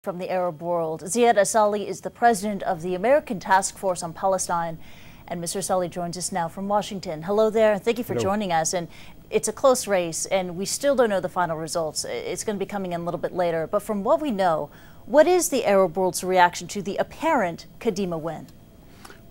From the Arab world, Ziad Asali is the president of the American Task Force on Palestine. And Mr. Asali joins us now from Washington. Hello there. Thank you for joining us. And it's a close race, and we still don't know the final results. It's going to be coming in a little bit later. But from what we know, what is the Arab world's reaction to the apparent Kadima win?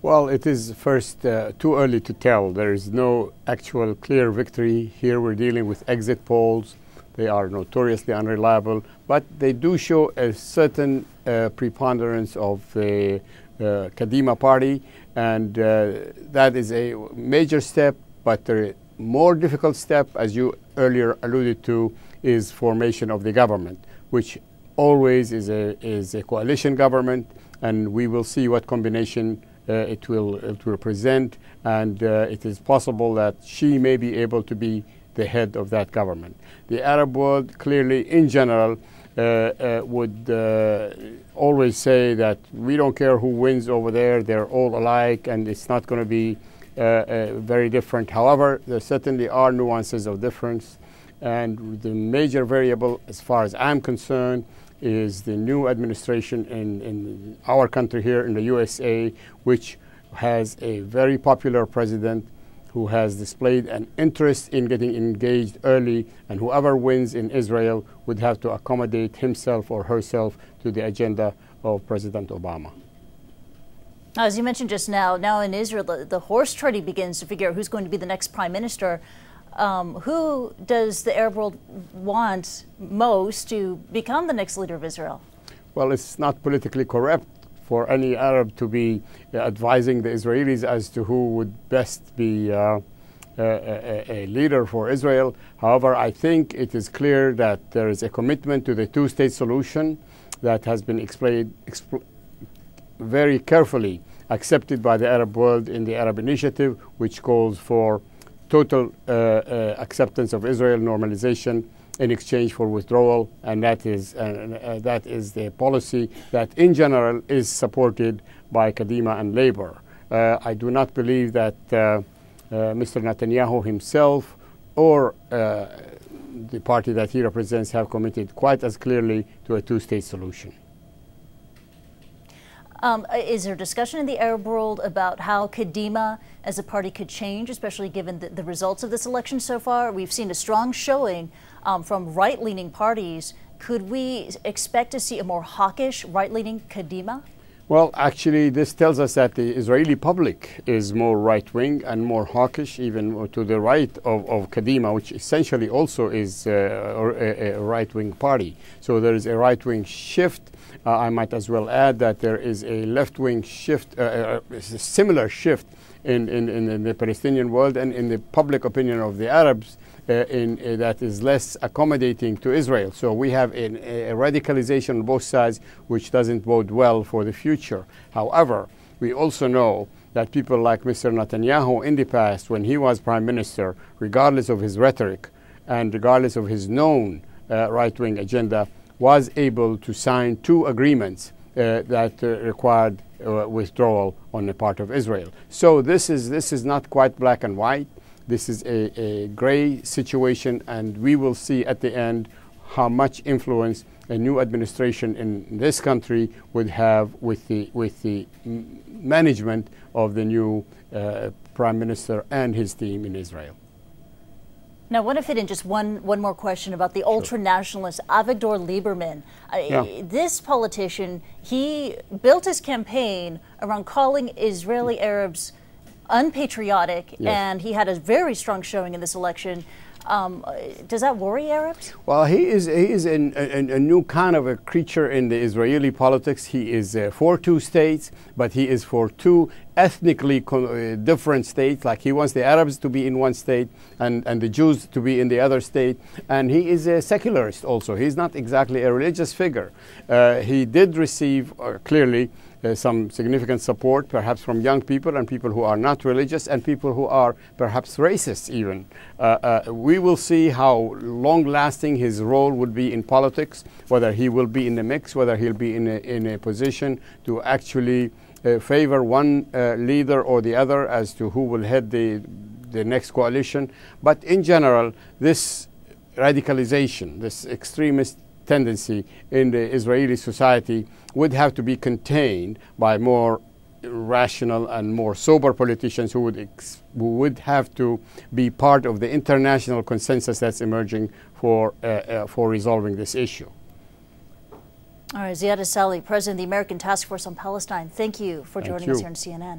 Well, it is first too early to tell. There is no actual clear victory. Here we're dealing with exit polls. They are notoriously unreliable, but they do show a certain preponderance of the Kadima party, and that is a major step. But the more difficult step, as you earlier alluded to, is formation of the government, which always is a coalition government, and we will see what combination it will present, and it is possible that she may be able to be the head of that government. The Arab world clearly, in general, would always say that we don't care who wins over there, they're all alike, and it's not going to be very different. However, there certainly are nuances of difference, and the major variable, as far as I'm concerned, is the new administration in our country here in the USA, which has a very popular president who has displayed an interest in getting engaged early, and whoever wins in Israel would have to accommodate himself or herself to the agenda of President Obama. As you mentioned just now in Israel, the horse trading begins to figure out who's going to be the next prime minister. Who does the Arab world want most to become the next leader of Israel? Well, it's not politically correct for any Arab to be advising the Israelis as to who would best be a leader for Israel. However, I think it is clear that there is a commitment to the two-state solution that has been explained very carefully, accepted by the Arab world in the Arab Initiative, which calls for total acceptance of Israel, normalization in exchange for withdrawal, and that is the policy that in general is supported by Kadima and Labour. I do not believe that Mr. Netanyahu himself or the party that he represents have committed quite as clearly to a two-state solution. Is there discussion in the Arab world about how Kadima as a party could change, especially given the results of this election so far? We've seen a strong showing from right-leaning parties. Could we expect to see a more hawkish right-leaning Kadima? Well, actually, this tells us that the Israeli public is more right-wing and more hawkish, even to the right of Kadima, which essentially also is a right-wing party. So there is a right-wing shift. I might as well add that there is a left-wing shift, a similar shift in the Palestinian world and in the public opinion of the Arabs that is less accommodating to Israel. So we have a radicalization on both sides, which doesn't bode well for the future. However, we also know that people like Mr. Netanyahu in the past, when he was prime minister, regardless of his rhetoric and regardless of his known right-wing agenda, was able to sign two agreements that required withdrawal on the part of Israel. So this is not quite black and white. This is a gray situation, and we will see at the end how much influence a new administration in this country would have with the management of the new prime minister and his team in Israel. Now, I want to fit in just one more question about the ultra-nationalist Avigdor Lieberman. This politician, he built his campaign around calling Israeli Arabs unpatriotic, and he had a very strong showing in this election. Does that worry Arabs? Well, he is a new kind of a creature in the Israeli politics. He is for two states, but he is for two ethnically different states. Like, he wants the Arabs to be in one state and the Jews to be in the other state. And he is a secularist also. He's not exactly a religious figure. He did receive clearly some significant support, perhaps from young people and people who are not religious and people who are perhaps racist even. We will see how long-lasting his role would be in politics, whether he will be in the mix, whether he'll be in a position to actually favor one leader or the other as to who will head the next coalition. But in general, this radicalization, this extremist tendency in the Israeli society would have to be contained by more rational and more sober politicians who would have to be part of the international consensus that's emerging for resolving this issue. All right, Ziad Asali, President of the American Task Force on Palestine, thank you for joining us here on CNN.